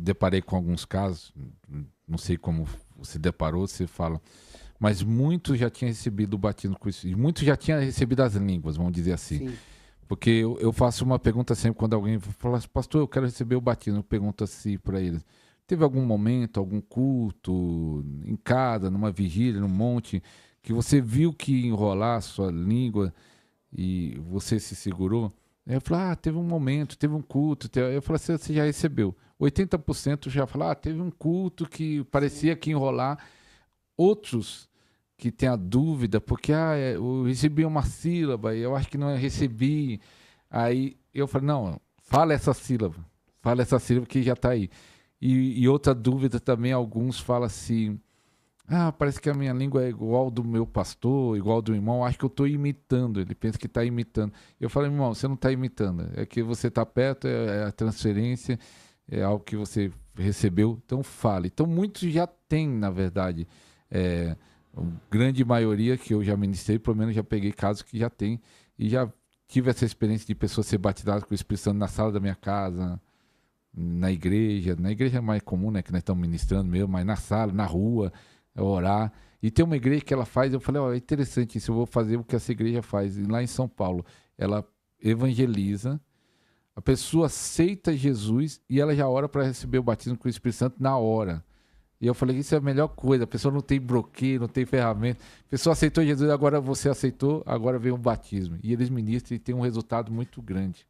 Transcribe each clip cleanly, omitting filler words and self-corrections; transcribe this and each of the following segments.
deparei com alguns casos, não sei como você deparou, você fala, mas muitos já tinham recebido o batismo com isso, e muitos já tinham recebido as línguas, vamos dizer assim. Sim. Porque eu faço uma pergunta sempre quando alguém fala assim, pastor, eu quero receber o batismo. Eu pergunto assim para eles, teve algum momento, algum culto, em casa, numa vigília, num monte, que você viu que enrolar a sua língua e você se segurou? Aí eu falo, teve um momento, teve um culto. Eu falo assim, você já recebeu. 80% já fala, teve um culto que parecia que enrolar. Outros que têm a dúvida, porque eu recebi uma sílaba e eu acho que não recebi. Aí eu falei, não, fala essa sílaba que já está aí. E outra dúvida também, alguns falam assim, parece que a minha língua é igual do meu pastor, igual do irmão, acho que eu estou imitando, ele pensa que está imitando. Eu falei, irmão, você não está imitando, é que você está perto, é a transferência, é algo que você recebeu, então fale. Então muitos já têm, na verdade, a grande maioria que eu já ministrei, pelo menos já peguei casos que já tem, e já tive essa experiência de pessoas ser batizadas com o Espírito Santo na sala da minha casa, na igreja é mais comum, né, que nós estamos ministrando mesmo, mas na sala, na rua, orar. E tem uma igreja que ela faz, eu falei, é interessante isso, eu vou fazer o que essa igreja faz. E lá em São Paulo, ela evangeliza, a pessoa aceita Jesus e ela já ora para receber o batismo com o Espírito Santo na hora. E eu falei, isso é a melhor coisa, a pessoa não tem bloqueio, não tem ferramenta. A pessoa aceitou Jesus, agora você aceitou, agora vem o batismo. E eles ministram e tem um resultado muito grande.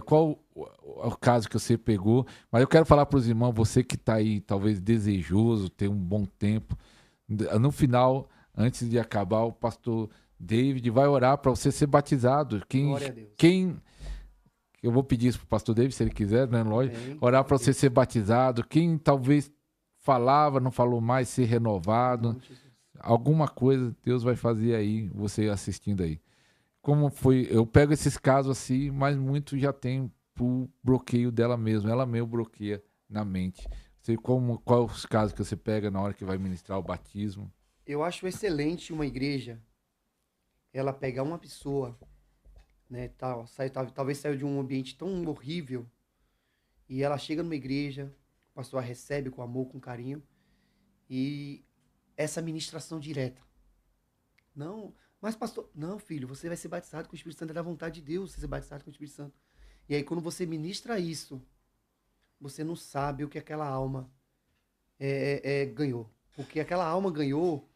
Qual o caso que você pegou? Mas eu quero falar para os irmãos, você que está aí, talvez desejoso, ter um bom tempo. No final, antes de acabar, o pastor David vai orar para você ser batizado. Glória a Deus. Eu vou pedir isso para o pastor David, se ele quiser, né? Lógico, Amém. orar para você ser batizado. Quem talvez falava, não falou mais, ser renovado. Alguma coisa Deus vai fazer aí, você assistindo aí. Como foi? Eu pego esses casos assim, mas muito já tem o bloqueio dela mesma. Ela mesmo bloqueia na mente. Qual os casos que você pega na hora que vai ministrar o batismo? Eu acho excelente uma igreja, ela pegar uma pessoa, né, talvez saiu de um ambiente tão horrível, e ela chega numa igreja, o pastor a recebe com amor, com carinho, e essa ministração direta. Não, mas pastor, não, filho, você vai ser batizado com o Espírito Santo, é da vontade de Deus você ser batizado com o Espírito Santo. E aí quando você ministra isso, você não sabe o que aquela alma ganhou. Porque aquela alma ganhou,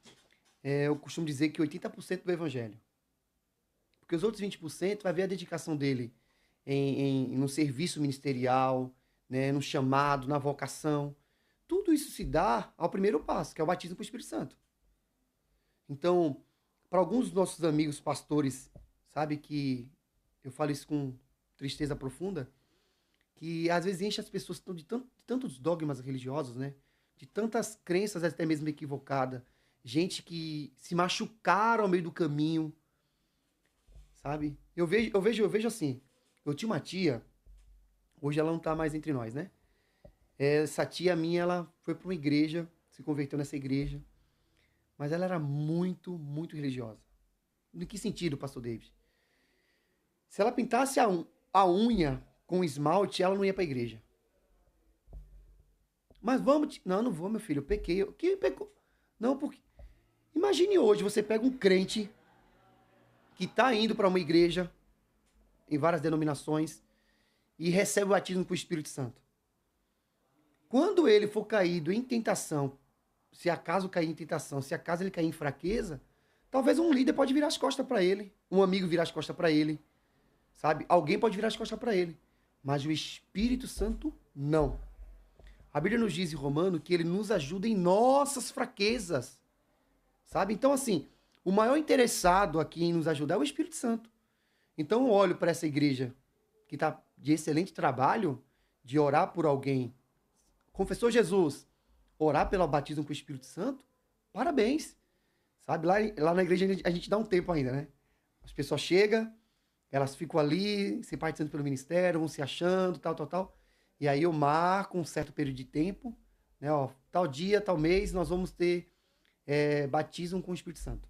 eu costumo dizer que 80% do evangelho. Porque os outros 20% vai ver a dedicação dele no serviço ministerial, né, no chamado, na vocação. Tudo isso se dá ao primeiro passo, que é o batismo com o Espírito Santo. Então, para alguns dos nossos amigos pastores, sabe que eu falo isso com tristeza profunda, que às vezes enche as pessoas de tantos dogmas religiosos, né? De tantas crenças até mesmo equivocadas. Gente que se machucaram ao meio do caminho, sabe? Eu vejo assim. Eu tinha uma tia, hoje ela não tá mais entre nós, né? Essa tia minha, ela foi para uma igreja, se converteu nessa igreja, mas ela era muito, muito religiosa. Em que sentido, pastor David? Se ela pintasse a unha com esmalte, ela não ia para a igreja. Mas vamos... Não, não vou, meu filho, eu pequei. Que pecou? Não, porque... Imagine hoje, você pega um crente que está indo para uma igreja, em várias denominações, e recebe o batismo com o Espírito Santo. Quando ele for caído em tentação, se acaso cair em tentação, se acaso ele cair em fraqueza, talvez um líder pode virar as costas para ele, um amigo virar as costas para ele, sabe? Alguém pode virar as costas para ele, mas o Espírito Santo não. A Bíblia nos diz em Romano que ele nos ajuda em nossas fraquezas, sabe? Então, assim, o maior interessado aqui em nos ajudar é o Espírito Santo. Então, eu olho para essa igreja que está de excelente trabalho, de orar por alguém, confessou Jesus, orar pelo batismo com o Espírito Santo, parabéns. Sabe, lá na igreja a gente dá um tempo ainda, né? As pessoas chegam, elas ficam ali, se participando pelo ministério, vão se achando, tal. E aí eu marco um certo período de tempo, né? Ó, tal dia, tal mês, nós vamos ter batismo com o Espírito Santo.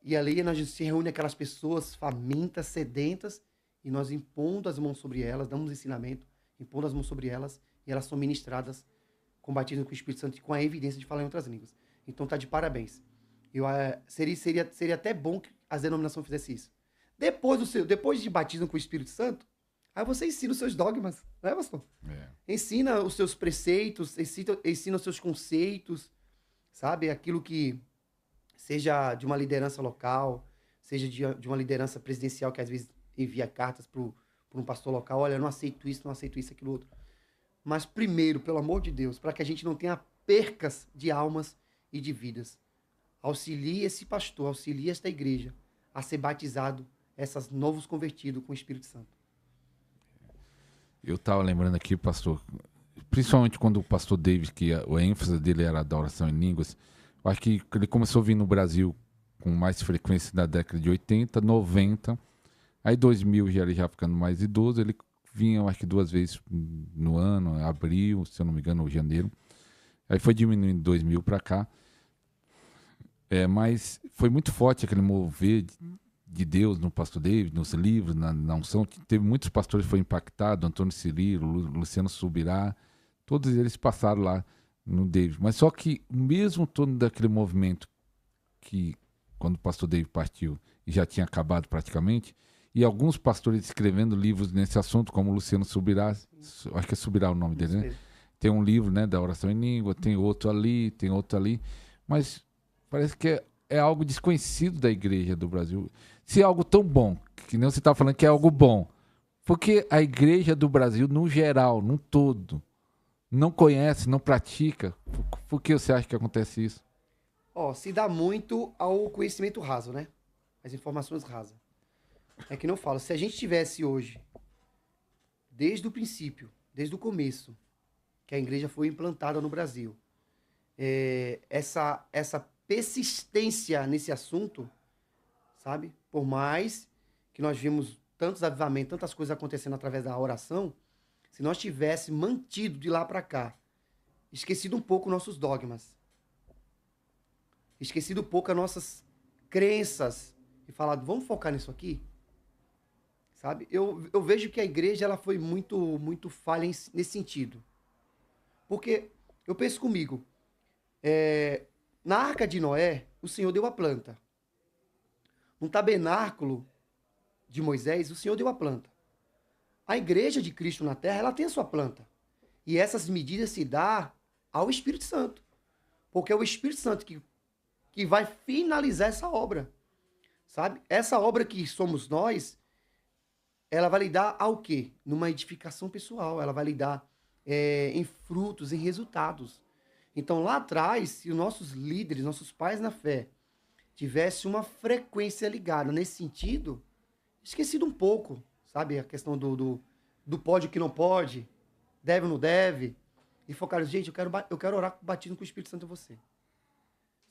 E ali nós se reúne aquelas pessoas famintas, sedentas, e nós impondo as mãos sobre elas, damos ensinamento, impondo as mãos sobre elas, e elas são ministradas com batismo com o Espírito Santo e com a evidência de falar em outras línguas. Então tá de parabéns. Seria até bom que as denominações fizessem isso. Depois de batismo com o Espírito Santo, aí você ensina os seus dogmas, né, pastor? Ensina os seus preceitos, ensina os seus conceitos, sabe? Aquilo que seja de uma liderança local, seja de uma liderança presidencial que às vezes envia cartas para um pastor local, olha, eu não aceito isso, aquilo outro. Mas primeiro, pelo amor de Deus, para que a gente não tenha percas de almas e de vidas, auxilie esse pastor, auxilie esta igreja a ser batizado, esses novos convertidos com o Espírito Santo. Eu estava lembrando aqui, pastor, principalmente quando o pastor David, que a ênfase dele era a oração em línguas, eu acho que ele começou a vir no Brasil com mais frequência na década de 80, 90, aí 2000 ele já ficando mais idoso, ele vinha, eu acho que 2 vezes no ano, abril, se eu não me engano, ou janeiro. Aí foi diminuindo de 2000 para cá. Mas foi muito forte aquele mover de Deus no pastor David, nos livros, na unção. Teve muitos pastores que foram impactados, Antônio Cirilo, Luciano Subirá, todos eles passaram lá no David. Mas só que mesmo todo daquele movimento que quando o pastor David partiu e já tinha acabado praticamente, e alguns pastores escrevendo livros nesse assunto, como Luciano Subirá, acho que é Subirá o nome dele, né? Tem um livro, né, da oração em língua, tem outro ali, mas parece que é algo desconhecido da igreja do Brasil. Se é algo tão bom, que nem você está falando que é algo bom, porque a igreja do Brasil, no geral, no todo, não conhece, não pratica, por que você acha que acontece isso? Se dá muito ao conhecimento raso, né? As informações rasas. É que não falo, se a gente tivesse hoje, desde o princípio, desde o começo, que a igreja foi implantada no Brasil, essa persistência nesse assunto, sabe? Por mais que nós vimos tantos avivamentos, tantas coisas acontecendo através da oração, se nós tivéssemos mantido de lá para cá, esquecido um pouco nossos dogmas, esquecido um pouco as nossas crenças e falado, vamos focar nisso aqui? Sabe? Eu vejo que a igreja ela foi muito falha nesse sentido. Porque eu penso comigo, na Arca de Noé, o Senhor deu a planta. No tabernáculo de Moisés, o Senhor deu a planta. A igreja de Cristo na terra, ela tem a sua planta. E essas medidas se dá ao Espírito Santo. Porque é o Espírito Santo que vai finalizar essa obra. Sabe? Essa obra que somos nós, ela vai lidar ao quê? Numa edificação pessoal. Ela vai lidar em frutos, em resultados. Então, lá atrás, se os nossos líderes, nossos pais na fé, tivessem uma frequência ligada nesse sentido, esquecido um pouco, sabe? A questão do pode, o que não pode, deve ou não deve, e focaram, gente, eu quero orar batismo com o Espírito Santo em você.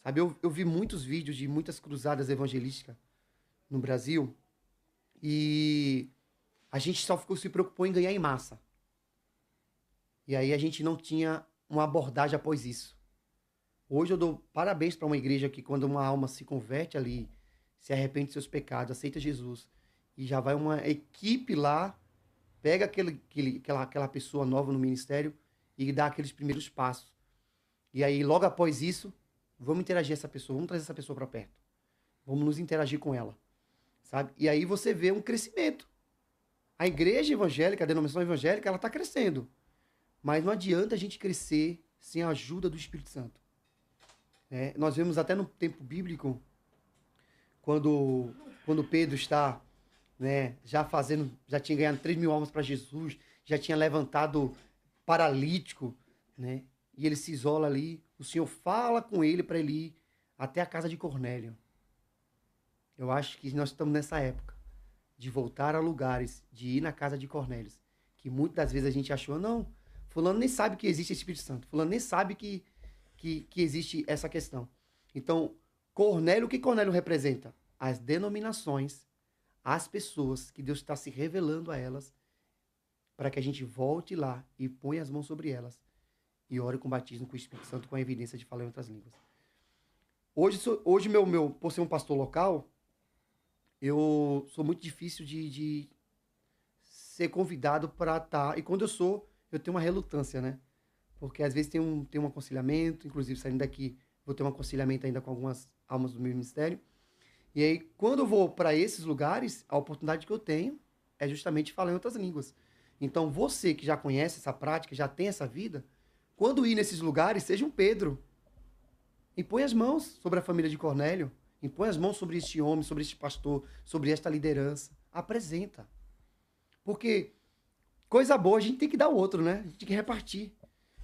Sabe? Eu vi muitos vídeos de muitas cruzadas evangelísticas no Brasil, e a gente só se preocupou em ganhar em massa. E aí a gente não tinha uma abordagem após isso. Hoje eu dou parabéns para uma igreja que quando uma alma se converte ali, se arrepende de seus pecados, aceita Jesus, e já vai uma equipe lá, pega aquela pessoa nova no ministério e dá aqueles primeiros passos. E aí logo após isso, vamos interagir essa pessoa, vamos trazer essa pessoa para perto. Vamos nos interagir com ela. Sabe? E aí você vê um crescimento. A igreja evangélica, a denominação evangélica, ela está crescendo. Mas não adianta a gente crescer sem a ajuda do Espírito Santo. Nós vemos até no tempo bíblico, quando Pedro está já tinha ganhado 3.000 almas para Jesus, já tinha levantado paralítico, né? E ele se isola ali, o Senhor fala com ele para ele ir até a casa de Cornélio. Eu acho que nós estamos nessa época de voltar a lugares, de ir na casa de Cornélio, que muitas das vezes a gente achou, não, fulano nem sabe que existe Espírito Santo, fulano nem sabe que existe essa questão. Então, Cornélio, o que Cornélio representa? As denominações, as pessoas que Deus está se revelando a elas, para que a gente volte lá e ponha as mãos sobre elas e ore com batismo com o Espírito Santo, com a evidência de falar em outras línguas. Hoje por ser um pastor local, eu sou muito difícil de ser convidado para estar. E quando eu sou, eu tenho uma relutância, né? Porque às vezes tem um aconselhamento, inclusive saindo daqui, vou ter um aconselhamento ainda com algumas almas do meu ministério. E aí, quando eu vou para esses lugares, a oportunidade que eu tenho é justamente falar em outras línguas. Então, você que já conhece essa prática, já tem essa vida, quando ir nesses lugares, seja um Pedro. Impõe as mãos sobre a família de Cornélio, impõe as mãos sobre este homem, sobre este pastor, sobre esta liderança. Apresenta. Porque coisa boa a gente tem que dar ao outro, né? A gente tem que repartir.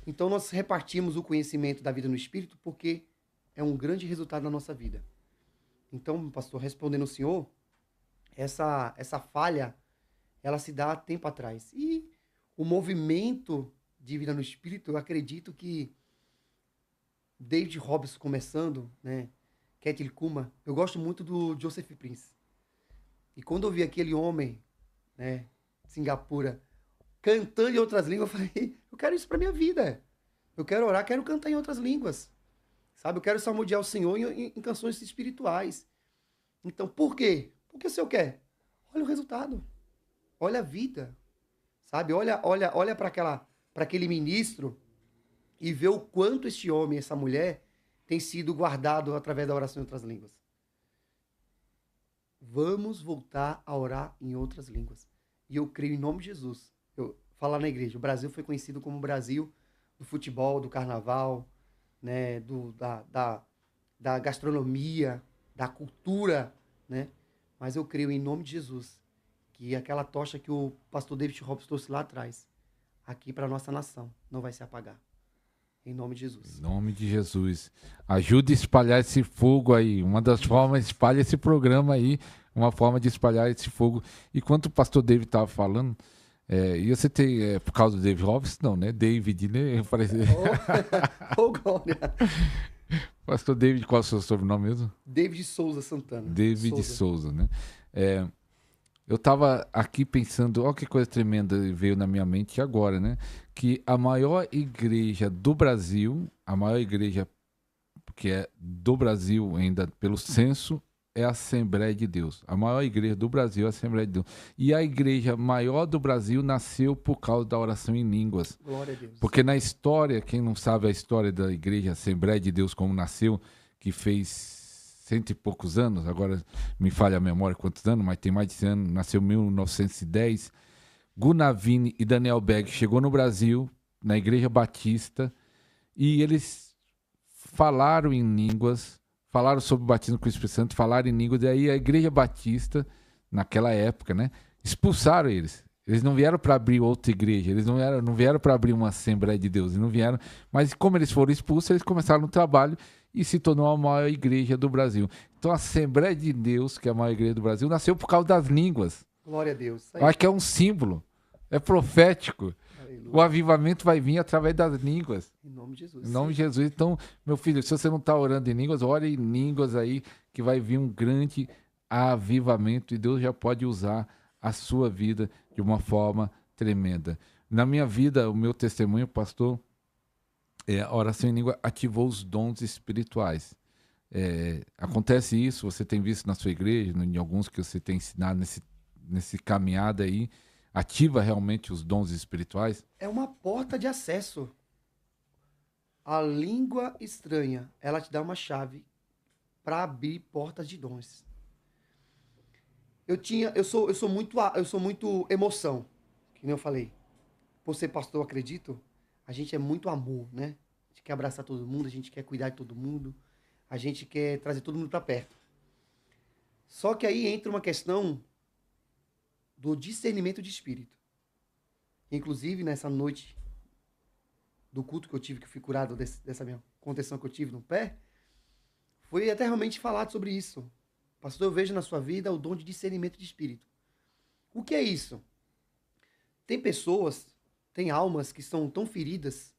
Então, nós repartimos o conhecimento da vida no Espírito porque é um grande resultado da nossa vida. Então, pastor, respondendo ao senhor, essa falha, ela se dá há tempo atrás. E o movimento de vida no Espírito, eu acredito que David Robson começando, né? Ketil Kuma, eu gosto muito do Joseph Prince. E quando eu vi aquele homem, né, Singapura, cantando em outras línguas, eu falei, eu quero isso pra minha vida. Eu quero orar, quero cantar em outras línguas. Sabe? Eu quero salmodiar o Senhor em canções espirituais. Então, por quê? Porque o Senhor quer. Olha o resultado. Olha a vida. Sabe? Olha para aquele ministro e vê o quanto este homem, essa mulher, tem sido guardado através da oração em outras línguas. Vamos voltar a orar em outras línguas. E eu creio em nome de Jesus. Eu falar na igreja, o Brasil foi conhecido como o Brasil do futebol, do carnaval, né, da gastronomia, da cultura, né? Mas eu creio em nome de Jesus que aquela tocha que o pastor David Robson trouxe lá atrás, aqui para nossa nação, não vai se apagar. Em nome de Jesus. Em nome de Jesus. Ajude a espalhar esse fogo aí. Uma das formas, espalha esse programa aí, uma forma de espalhar esse fogo. E quanto o pastor David estava falando, e você tem, por causa do David Robson, não, né? David, né? Parece... Oh, glória. Pastor David, qual é o seu sobrenome mesmo? David Souza Santana. David Souza, né? Eu estava aqui pensando, olha que coisa tremenda veio na minha mente agora, né? Que a maior igreja do Brasil, a maior igreja que é do Brasil ainda pelo censo, é a Assembleia de Deus. A maior igreja do Brasil é a Assembleia de Deus. E a igreja maior do Brasil nasceu por causa da oração em línguas. Glória a Deus. Porque na história, quem não sabe a história da igreja Assembleia de Deus como nasceu, que fez 100 e poucos anos, agora me falha a memória quantos anos, mas tem mais de 100 anos, nasceu em 1910. Gunavini e Daniel Begg chegou no Brasil, na Igreja Batista, e eles falaram em línguas, falaram sobre o batismo com o Espírito Santo, falaram em línguas, e aí a Igreja Batista, naquela época, né, expulsaram eles. Eles não vieram para abrir outra igreja, eles não vieram para abrir uma Assembleia de Deus, eles não vieram, mas como eles foram expulsos, eles começaram o trabalho e se tornou a maior igreja do Brasil. Então a Assembleia de Deus, que é a maior igreja do Brasil, nasceu por causa das línguas. Glória a Deus. Eu acho que é um símbolo, é profético. Aleluia. O avivamento vai vir através das línguas. Em nome de Jesus. Em nome de Jesus. Então, meu filho, se você não está orando em línguas, ore em línguas aí, que vai vir um grande avivamento e Deus já pode usar a sua vida de uma forma tremenda. Na minha vida, o meu testemunho, pastor, a oração em língua ativou os dons espirituais. Acontece isso, você tem visto na sua igreja, em alguns que você tem ensinado nesse caminhada aí, ativa realmente os dons espirituais? É uma porta de acesso. A língua estranha, ela te dá uma chave para abrir portas de dons. Eu sou muito emoção, que nem eu falei. Por ser pastor, eu acredito, a gente é muito amor, né? A gente quer abraçar todo mundo, a gente quer cuidar de todo mundo, a gente quer trazer todo mundo para perto. Só que aí entra uma questão do discernimento de espírito. Inclusive, nessa noite do culto que eu tive, que eu fui curado dessa minha contenção que eu tive no pé, foi até realmente falado sobre isso. Pastor, eu vejo na sua vida o dom de discernimento de espírito. O que é isso? Tem pessoas, tem almas que são tão feridas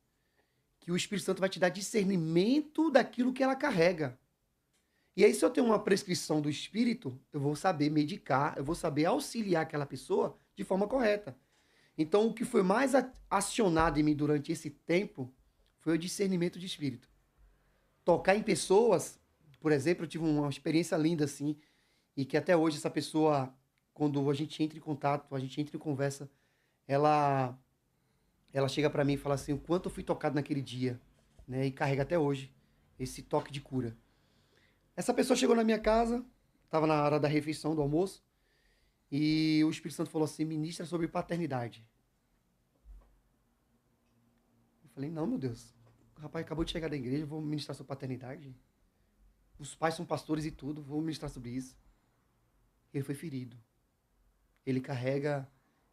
que o Espírito Santo vai te dar discernimento daquilo que ela carrega. E aí, se eu tenho uma prescrição do Espírito, eu vou saber medicar, eu vou saber auxiliar aquela pessoa de forma correta. Então, o que foi mais acionado em mim durante esse tempo foi o discernimento de Espírito. Tocar em pessoas, por exemplo, eu tive uma experiência linda assim, e que até hoje essa pessoa, quando a gente entra em contato, a gente entra em conversa, ela ela chega para mim e fala assim, o quanto eu fui tocado naquele dia, né? E carrega até hoje esse toque de cura. Essa pessoa chegou na minha casa, estava na hora da refeição, do almoço, e o Espírito Santo falou assim, ministra sobre paternidade. Eu falei, não, meu Deus, o rapaz acabou de chegar da igreja, eu vou ministrar sobre paternidade. Os pais são pastores e tudo, vou ministrar sobre isso. Ele foi ferido. Ele carrega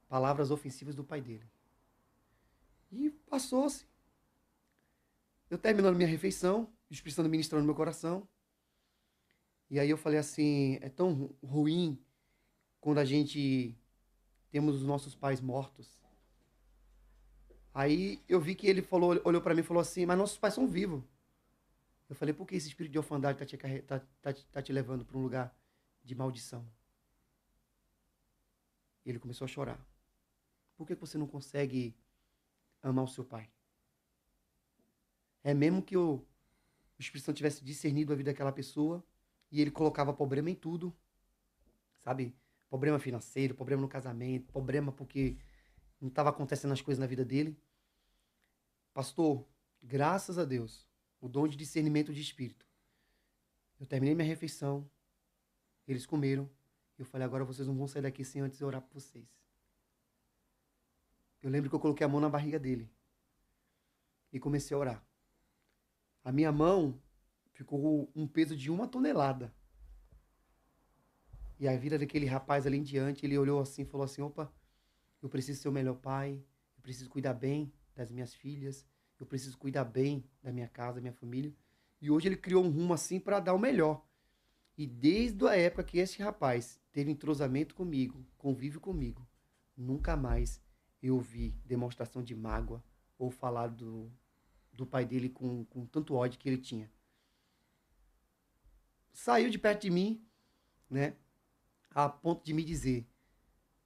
palavras ofensivas do pai dele. E passou-se. Eu terminando minha refeição, o Espírito Santo ministrando no meu coração. E aí eu falei assim, é tão ruim quando a gente temos os nossos pais mortos. Aí eu vi que ele falou, olhou para mim e falou assim, mas nossos pais são vivos. Eu falei, por que esse espírito de orfandade tá te levando para um lugar de maldição? E ele começou a chorar. Por que você não consegue amar o seu pai? É mesmo que o Espírito Santo tivesse discernido a vida daquela pessoa e ele colocava problema em tudo, sabe? Problema financeiro, problema no casamento, problema porque não estava acontecendo as coisas na vida dele. Pastor, graças a Deus, o dom de discernimento de espírito. Eu terminei minha refeição, eles comeram, eu falei, agora vocês não vão sair daqui sem antes eu orar por vocês. Eu lembro que eu coloquei a mão na barriga dele e comecei a orar. A minha mão ficou um peso de 1 tonelada. E a vida daquele rapaz ali em diante, ele olhou assim e falou assim, opa, eu preciso ser o melhor pai, eu preciso cuidar bem das minhas filhas, eu preciso cuidar bem da minha casa, da minha família. E hoje ele criou um rumo assim para dar o melhor. E desde a época que esse rapaz teve entrosamento comigo, convívio comigo, nunca mais eu ouvi demonstração de mágoa ou falar do pai dele com tanto ódio que ele tinha. Saiu de perto de mim, né, a ponto de me dizer,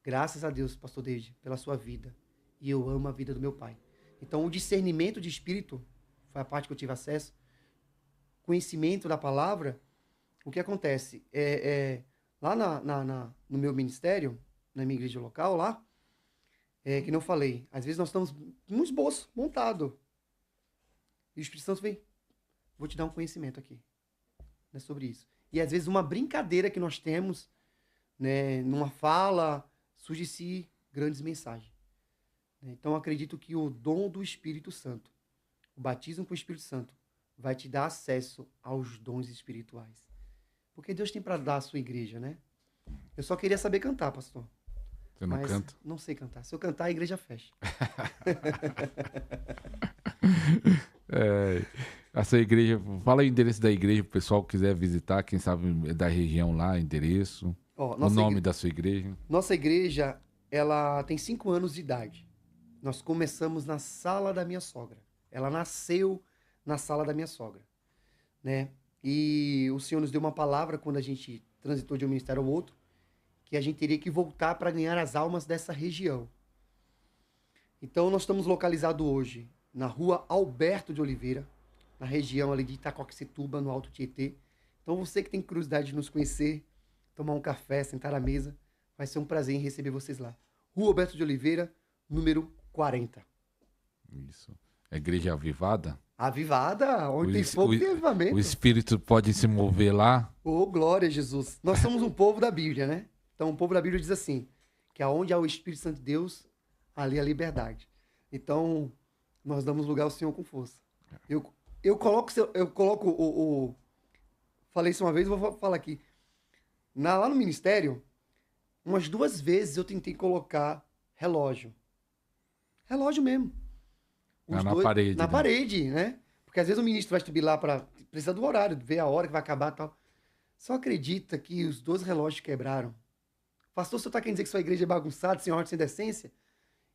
graças a Deus, pastor Deide, pela sua vida, e eu amo a vida do meu pai. Então, o discernimento de espírito, foi a parte que eu tive acesso, conhecimento da palavra, o que acontece? Lá no meu ministério, na minha igreja local lá, que não falei, às vezes nós estamos num esboço montado. E o Espírito Santo vem, vou te dar um conhecimento aqui, né, sobre isso. E às vezes uma brincadeira que nós temos, né, numa fala, surge-se grandes mensagens. Então acredito que o dom do Espírito Santo, o batismo com o Espírito Santo, vai te dar acesso aos dons espirituais. Porque Deus tem para dar à sua igreja, né? Eu só queria saber cantar, pastor. Você não canta? Não sei cantar. Se eu cantar, a igreja fecha. A sua igreja, fala o endereço da igreja para o pessoal que quiser visitar, quem sabe é da região lá, endereço, o nome da sua igreja. Nossa igreja, ela tem 5 anos de idade. Nós começamos na sala da minha sogra. Ela nasceu na sala da minha sogra, né? E o Senhor nos deu uma palavra quando a gente transitou de um ministério ao outro, que a gente teria que voltar para ganhar as almas dessa região. Então, nós estamos localizados hoje na rua Alberto de Oliveira, na região ali de Itacoaxetuba, no Alto Tietê. Então, você que tem curiosidade de nos conhecer, tomar um café, sentar à mesa, vai ser um prazer em receber vocês lá. Rua Alberto de Oliveira, número 40. Isso. A igreja avivada? Avivada, onde tem fogo tem avivamento. O Espírito pode se mover lá? Oh, glória a Jesus. Nós somos um povo da Bíblia, né? Então, o povo da Bíblia diz assim, que aonde há o Espírito Santo de Deus, ali há liberdade. Então, nós damos lugar ao Senhor com força. Eu coloco falei isso uma vez, vou falar aqui. Lá no ministério, umas 2 vezes eu tentei colocar relógio. Relógio mesmo. Na parede. Na parede, né? Porque às vezes o ministro vai subir lá para precisar do horário, ver a hora que vai acabar e tal. Só acredita que os 2 relógios quebraram. Pastor, o senhor está querendo dizer que sua igreja é bagunçada, sem ordem, sem decência?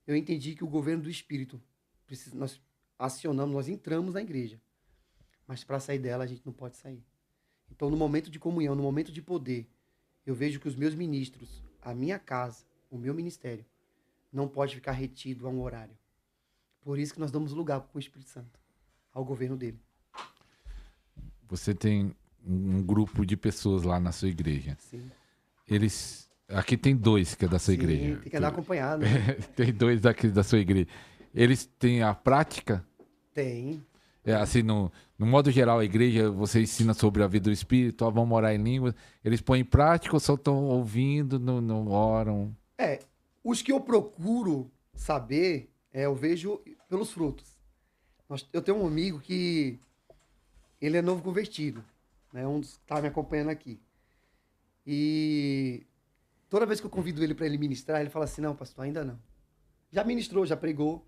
Eu entendi que o governo do Espírito, nós acionamos, nós entramos na igreja. Mas para sair dela, a gente não pode sair. Então, no momento de comunhão, no momento de poder, eu vejo que os meus ministros, a minha casa, o meu ministério, não pode ficar retido a um horário. Por isso que nós damos lugar para o Espírito Santo, ao governo dele. Você tem um grupo de pessoas lá na sua igreja. Sim. Aqui tem 2 que é da sua igreja. Tem que andar acompanhado. Né? Tem 2 daqui da sua igreja. Eles têm a prática? Tem. Assim, no modo geral, a igreja, você ensina sobre a vida do Espírito, ó, vamos orar em línguas. Eles põem em prática ou só estão ouvindo, não oram? É, os que eu procuro saber, eu vejo pelos frutos. Eu tenho um amigo que ele é novo convertido, né? Um dos que tá me acompanhando aqui. E toda vez que eu convido ele para ele ministrar, ele fala assim: não, pastor, ainda não. Já ministrou, já pregou,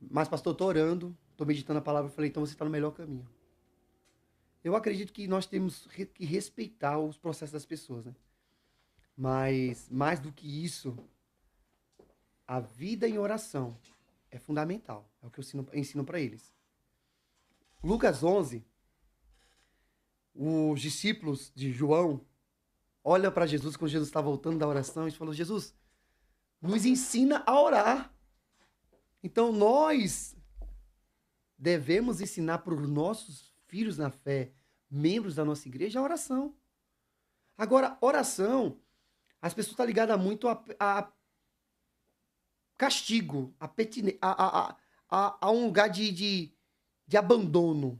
mas pastor, tô orando, tô meditando a palavra. Eu falei: então você está no melhor caminho. Eu acredito que nós temos que respeitar os processos das pessoas, né? Mas mais do que isso, a vida em oração é fundamental. É o que eu ensino para eles. Lucas 11, os discípulos de João olham para Jesus quando Jesus está voltando da oração e falam: Jesus, nos ensina a orar. Então nós devemos ensinar para os nossos filhos na fé, membros da nossa igreja, a oração. Agora, oração, as pessoas estão ligadas muito a castigo, a um lugar de abandono.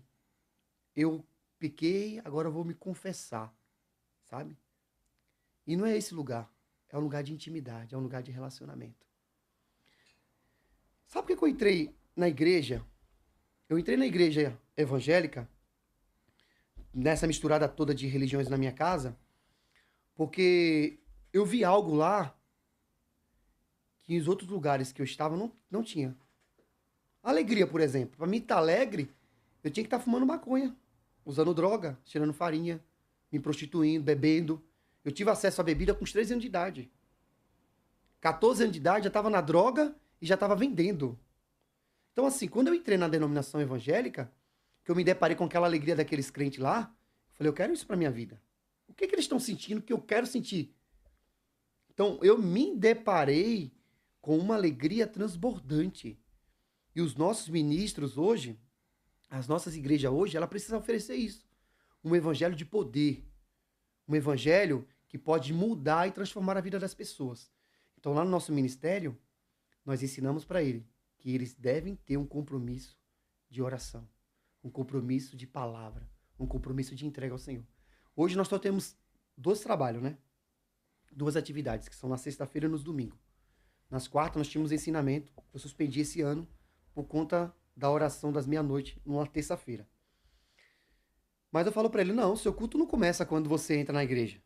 Eu pequei, agora eu vou me confessar, sabe? E não é esse lugar. É um lugar de intimidade, é um lugar de relacionamento. Sabe por que eu entrei na igreja? Eu entrei na igreja evangélica, nessa misturada toda de religiões na minha casa, porque eu vi algo lá que nos outros lugares que eu estava não tinha. Alegria, por exemplo. Para mim estar alegre, eu tinha que estar fumando maconha, usando droga, tirando farinha, me prostituindo, bebendo. Eu tive acesso à bebida com uns 13 anos de idade. 14 anos de idade, já estava na droga e já estava vendendo. Então, assim, quando eu entrei na denominação evangélica, que eu me deparei com aquela alegria daqueles crentes lá, eu falei: eu quero isso para minha vida. O que eles estão sentindo que eu quero sentir? Então, eu me deparei com uma alegria transbordante. E os nossos ministros hoje, as nossas igrejas hoje, ela precisa oferecer isso. Um evangelho de poder. Um evangelho que pode mudar e transformar a vida das pessoas. Então, lá no nosso ministério, nós ensinamos para ele que eles devem ter um compromisso de oração, um compromisso de palavra, um compromisso de entrega ao Senhor. Hoje nós só temos 2 trabalhos, né? 2 atividades, que são na sexta-feira e nos domingos. Nas quartas nós tínhamos ensinamento. Eu suspendi esse ano por conta da oração das meia-noite, numa terça-feira. Mas eu falo para ele: não, seu culto não começa quando você entra na igreja.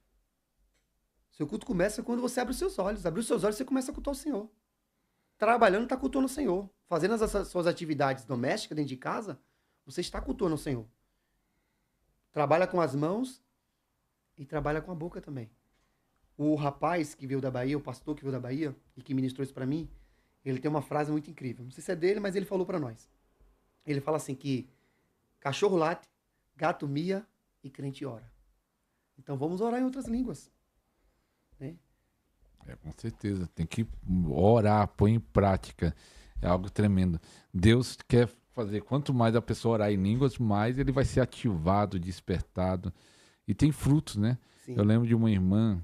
Seu culto começa quando você abre os seus olhos. Abrir os seus olhos, você começa a cultuar o Senhor. Trabalhando, está cultuando o Senhor. Fazendo as suas atividades domésticas dentro de casa, você está cultuando o Senhor. Trabalha com as mãos e trabalha com a boca também. O rapaz que veio da Bahia, o pastor que veio da Bahia e que ministrou isso para mim, ele tem uma frase muito incrível. Não sei se é dele, mas ele falou para nós. Ele fala assim que cachorro late, gato mia e crente ora. Então vamos orar em outras línguas, né? Com certeza. Tem que orar, pôr em prática. É algo tremendo. Deus quer fazer, quanto mais a pessoa orar em línguas, mais ele vai ser ativado, despertado. E tem frutos, né? Sim. Eu lembro de uma irmã,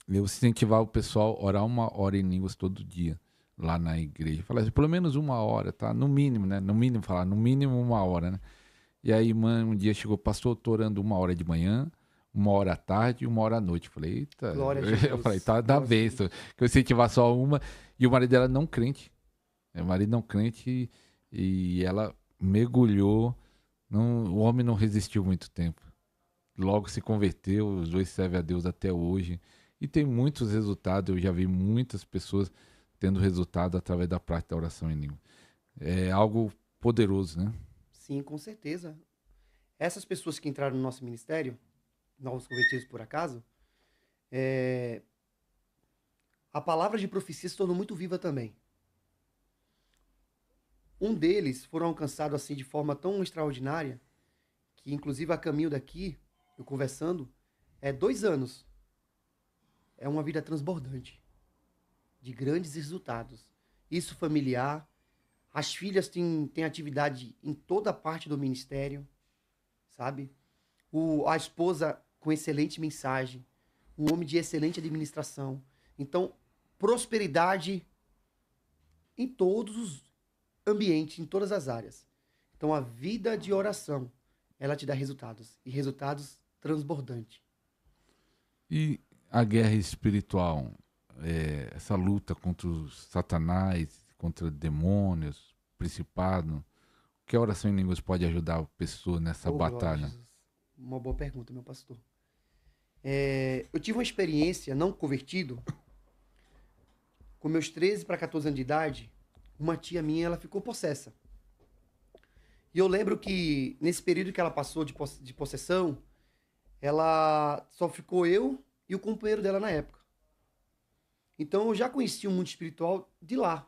eu incentivava o pessoal a orar 1 hora em línguas todo dia, lá na igreja. Falava assim, pelo menos 1 hora, tá? No mínimo, né? No mínimo, falar, no mínimo 1 hora, né? E aí, irmã, um dia chegou: pastor, eu tô orando 1 hora de manhã, 1 hora à tarde e 1 hora à noite. Eu falei: eita. Glória a Jesus. Eu falei: tá da bênção. Que eu incentivar só uma. E o marido dela não crente. O marido não crente e ela mergulhou. O homem não resistiu muito tempo. Logo se converteu, os 2 servem a Deus até hoje. E tem muitos resultados. Eu já vi muitas pessoas tendo resultado através da prática da oração em língua. É algo poderoso, né? Sim, com certeza. Essas pessoas que entraram no nosso ministério, novos convertidos por acaso, a palavra de profecia se tornou muito viva também. Um deles foram alcançados assim de forma tão extraordinária que, inclusive, a caminho daqui, eu conversando, 2 anos. É uma vida transbordante, de grandes resultados. Isso familiar. As filhas têm atividade em toda parte do ministério, sabe? A esposa com excelente mensagem, um homem de excelente administração. Então, prosperidade em todos os ambientes, em todas as áreas. Então, a vida de oração, ela te dá resultados. E resultados transbordantes. E a guerra espiritual, essa luta contra os satanás, contra demônios, principado, que a oração em línguas pode ajudar a pessoa nessa Oh, glória a batalha? Jesus. Uma boa pergunta, meu pastor. Eu tive uma experiência, não convertido, com meus 13 para 14 anos de idade, uma tia minha, ela ficou possessa. E eu lembro que, nesse período que ela passou de possessão, ela só ficou eu e o companheiro dela na época. Então eu já conhecia o mundo espiritual de lá.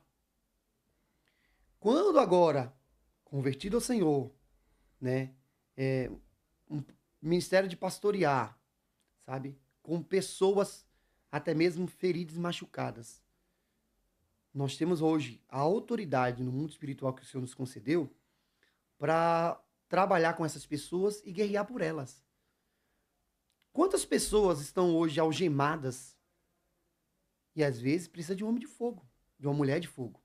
Quando agora, convertido ao Senhor, né, um ministério de pastorear, sabe, com pessoas até mesmo feridas e machucadas, nós temos hoje a autoridade no mundo espiritual que o Senhor nos concedeu para trabalhar com essas pessoas e guerrear por elas. Quantas pessoas estão hoje algemadas e às vezes precisa de um homem de fogo, de uma mulher de fogo,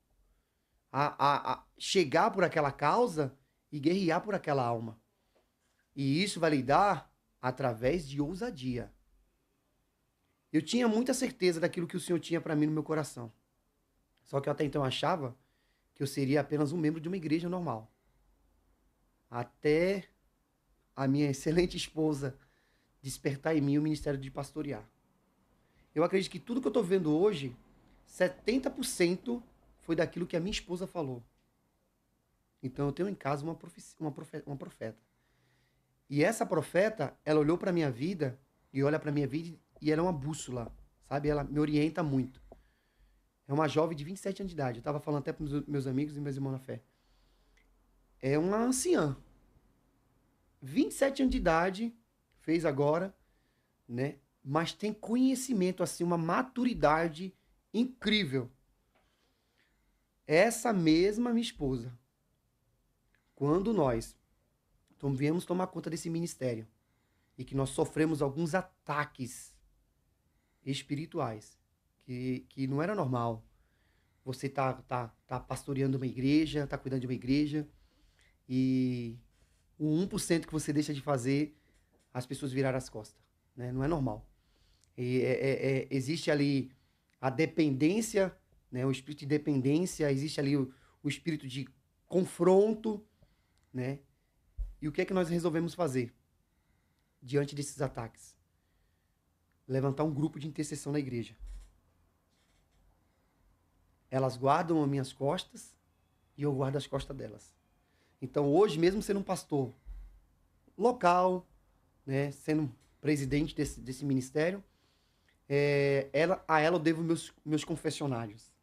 a chegar por aquela causa e guerrear por aquela alma. E isso vai lhe dar através de ousadia. Eu tinha muita certeza daquilo que o Senhor tinha para mim no meu coração. Só que eu até então achava que eu seria apenas um membro de uma igreja normal. Até a minha excelente esposa despertar em mim o ministério de pastorear. Eu acredito que tudo que eu estou vendo hoje, 70% foi daquilo que a minha esposa falou. Então eu tenho em casa uma profeta. E essa profeta, ela olhou para a minha vida, e olha para a minha vida, e ela é uma bússola, sabe? Ela me orienta muito. É uma jovem de 27 anos de idade. Eu estava falando até para os meus amigos e meus irmãos na fé. É uma anciã. 27 anos de idade, fez agora, né? Mas tem conhecimento, assim, uma maturidade incrível. Essa mesma minha esposa, quando nós viemos tomar conta desse ministério e que nós sofremos alguns ataques espirituais, que não era normal. Você tá pastoreando uma igreja, tá cuidando de uma igreja, e o 1% que você deixa de fazer, as pessoas viraram as costas. Né? Não é normal. E existe ali a dependência, né? O espírito de dependência, existe ali o espírito de confronto, né? E o que é que nós resolvemos fazer diante desses ataques? Levantar um grupo de intercessão na igreja. Elas guardam as minhas costas e eu guardo as costas delas. Então hoje, mesmo sendo um pastor local, né, sendo presidente desse ministério, a ela eu devo meus confessionários.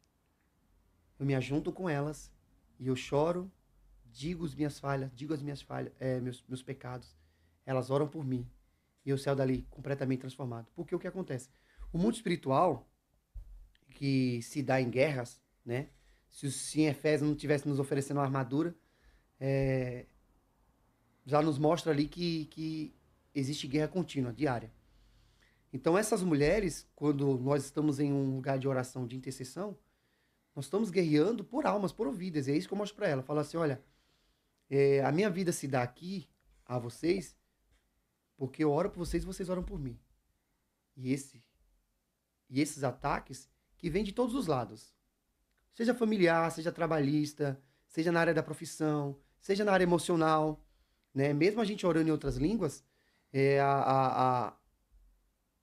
Eu me ajunto com elas e eu choro, digo as minhas falhas, meus pecados. Elas oram por mim e eu saio dali completamente transformado. Porque o que acontece? O mundo espiritual, que se dá em guerras, né? Se em Efésios não tivesse nos oferecendo uma armadura, já nos mostra ali que existe guerra contínua, diária. Então essas mulheres, quando nós estamos em um lugar de oração, de intercessão, nós estamos guerreando por almas, por vidas. E é isso que eu mostro para ela. Falo assim, olha, a minha vida se dá aqui a vocês porque eu oro por vocês e vocês oram por mim. E esses ataques que vêm de todos os lados. Seja familiar, seja trabalhista, seja na área da profissão, seja na área emocional, né? Mesmo a gente orando em outras línguas,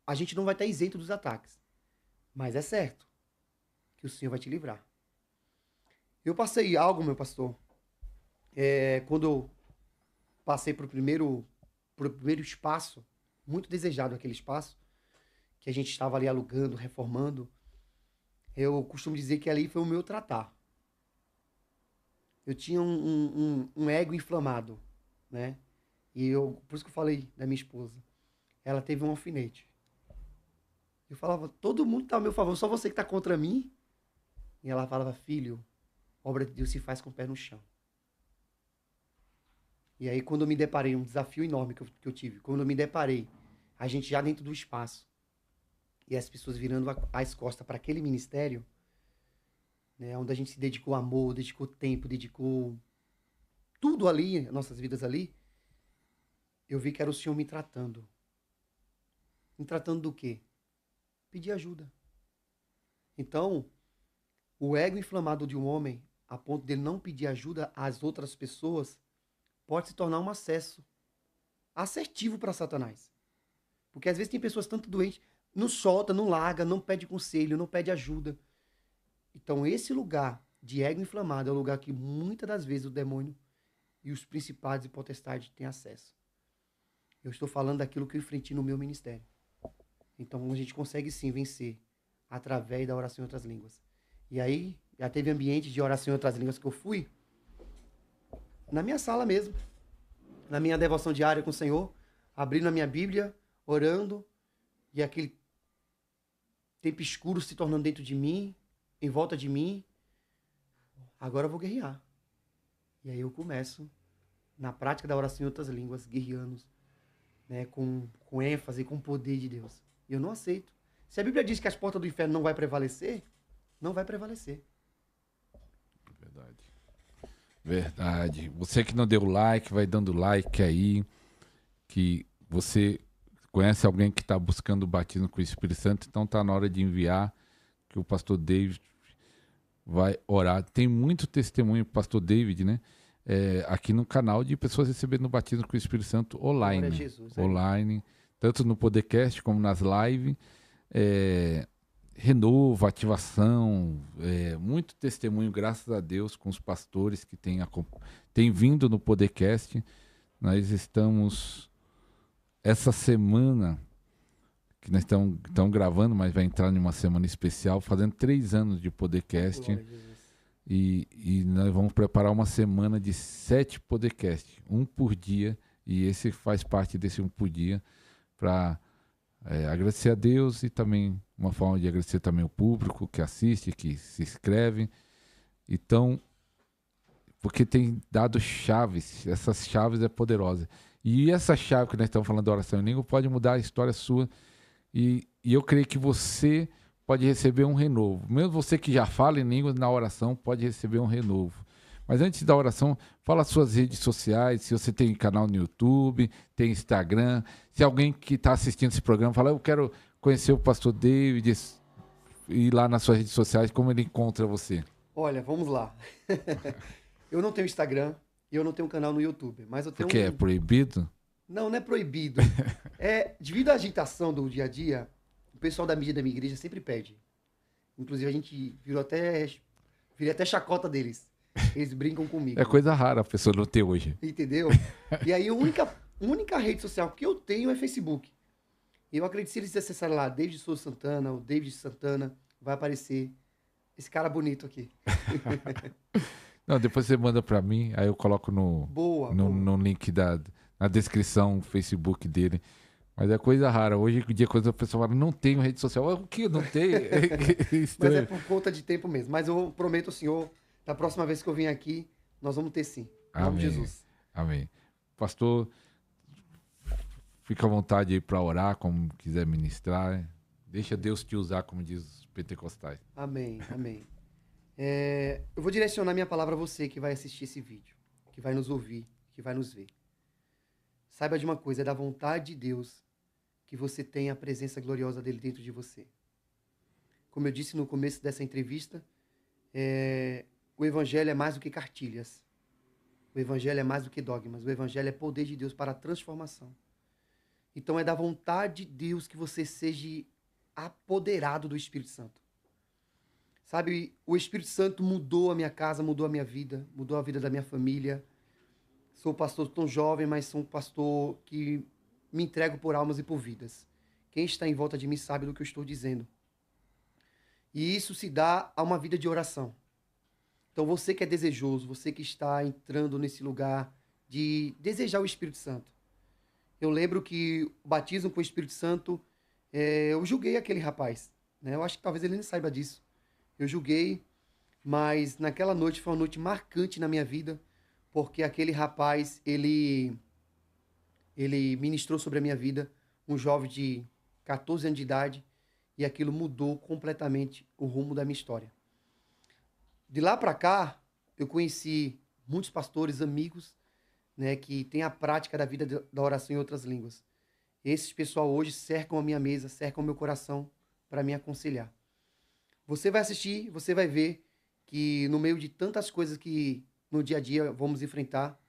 a gente não vai estar isento dos ataques. Mas é certo que o Senhor vai te livrar. Eu passei algo, meu pastor, quando eu passei pro primeiro espaço, muito desejado aquele espaço, que a gente estava ali alugando, reformando, eu costumo dizer que ali foi o meu tratar. Eu tinha um ego inflamado, né? E por isso que eu falei da minha esposa. Ela teve um alfinete. Eu falava, todo mundo tá ao meu favor, só você que tá contra mim. E ela falava, filho, obra de Deus se faz com o pé no chão. E aí, quando eu me deparei, um desafio enorme que eu tive, quando eu me deparei, a gente já dentro do espaço, e as pessoas virando as costas para aquele ministério, né? Onde a gente se dedicou amor, dedicou tempo, dedicou tudo ali, nossas vidas ali, eu vi que era o Senhor me tratando. Me tratando do quê? Pedir ajuda. Então, o ego inflamado de um homem, a ponto dele não pedir ajuda às outras pessoas, pode se tornar um acesso assertivo para Satanás. Porque às vezes tem pessoas tanto doentes, não solta, não larga, não pede conselho, não pede ajuda. Então, esse lugar de ego inflamado é o lugar que muitas das vezes o demônio e os principados e potestades têm acesso. Eu estou falando daquilo que eu enfrentei no meu ministério. Então, a gente consegue sim vencer através da oração em outras línguas. E aí, já teve ambiente de oração em outras línguas que eu fui, na minha sala mesmo, na minha devoção diária com o Senhor, abrindo a minha Bíblia, orando, e aquele tempo escuro se tornando dentro de mim, em volta de mim. Agora eu vou guerrear. E aí eu começo, na prática da oração em outras línguas, guerreando, né, com ênfase, com o poder de Deus. E eu não aceito. Se a Bíblia diz que as portas do inferno não vai prevalecer, não vai prevalecer. Verdade. Verdade. Você que não deu like, vai dando like aí. Que você conhece alguém que está buscando o batismo com o Espírito Santo, então está na hora de enviar, que o pastor David vai orar. Tem muito testemunho, pastor David, né? Aqui no canal de pessoas recebendo o batismo com o Espírito Santo online. Glória a Jesus, online, tanto no podcast como nas lives. Renovo, ativação, muito testemunho, graças a Deus, com os pastores que têm vindo no podcast. Nós estamos, essa semana, que nós estamos gravando, mas vai entrar em uma semana especial, fazendo 3 anos de podcast. Glória a Jesus. E nós vamos preparar uma semana de 7 podcasts, um por dia, e esse faz parte desse um por dia, para agradecer a Deus e também uma forma de agradecer também o público que assiste, que se inscreve. Então, porque tem dado chaves, essas chaves é poderosa. E essa chave que nós estamos falando da oração em língua pode mudar a história sua. E eu creio que você pode receber um renovo. Mesmo você que já fala em línguas, na oração pode receber um renovo. Mas antes da oração, fala as suas redes sociais, se você tem canal no YouTube, tem Instagram. Se alguém que está assistindo esse programa fala, eu quero conhecer o pastor David, ir lá nas suas redes sociais, como ele encontra você? Olha, vamos lá. Eu não tenho Instagram e eu não tenho canal no YouTube, mas eu tenho Porque é proibido? Não, não é proibido. Devido à agitação do dia a dia, o pessoal da mídia da minha igreja sempre pede. Inclusive, a gente virou até chacota deles. Eles brincam comigo. É coisa rara a pessoa não ter hoje. Entendeu? E aí, a única rede social que eu tenho é Facebook. E eu acredito que se eles acessarem lá, David Souza Santana, o David Santana, vai aparecer esse cara bonito aqui. Não, depois você manda pra mim, aí eu coloco Boa. no link na descrição, Facebook dele. Mas é coisa rara. Hoje em dia, quando a pessoa fala, não tenho rede social. O que? Não tem? Mas é por conta de tempo mesmo. Mas eu prometo ao senhor, da próxima vez que eu vim aqui, nós vamos ter sim. Em nome de Jesus. Amém. Pastor, fica à vontade aí para orar, como quiser ministrar. Deixa Deus te usar, como diz os pentecostais. Amém, amém. Eu vou direcionar minha palavra a você que vai assistir esse vídeo, que vai nos ouvir, que vai nos ver. Saiba de uma coisa, é da vontade de Deus que você tenha a presença gloriosa dele dentro de você. Como eu disse no começo dessa entrevista, o evangelho é mais do que cartilhas. O evangelho é mais do que dogmas. O evangelho é poder de Deus para a transformação. Então é da vontade de Deus que você seja apoderado do Espírito Santo. Sabe, o Espírito Santo mudou a minha casa, mudou a minha vida, mudou a vida da minha família. Sou pastor tão jovem, mas sou um pastor que me entrego por almas e por vidas. Quem está em volta de mim sabe do que eu estou dizendo. E isso se dá a uma vida de oração. Então você que é desejoso, você que está entrando nesse lugar de desejar o Espírito Santo. Eu lembro que o batismo com o Espírito Santo, eu julguei aquele rapaz. Né? Eu acho que talvez ele nem saiba disso. Eu julguei, mas naquela noite foi uma noite marcante na minha vida, porque aquele rapaz, ele ministrou sobre a minha vida, um jovem de 14 anos de idade, e aquilo mudou completamente o rumo da minha história. De lá para cá, eu conheci muitos pastores, amigos, né, que têm a prática da vida da oração em outras línguas. Esses pessoal hoje cercam a minha mesa, cercam o meu coração para me aconselhar. Você vai assistir, você vai ver que no meio de tantas coisas que no dia a dia vamos enfrentar,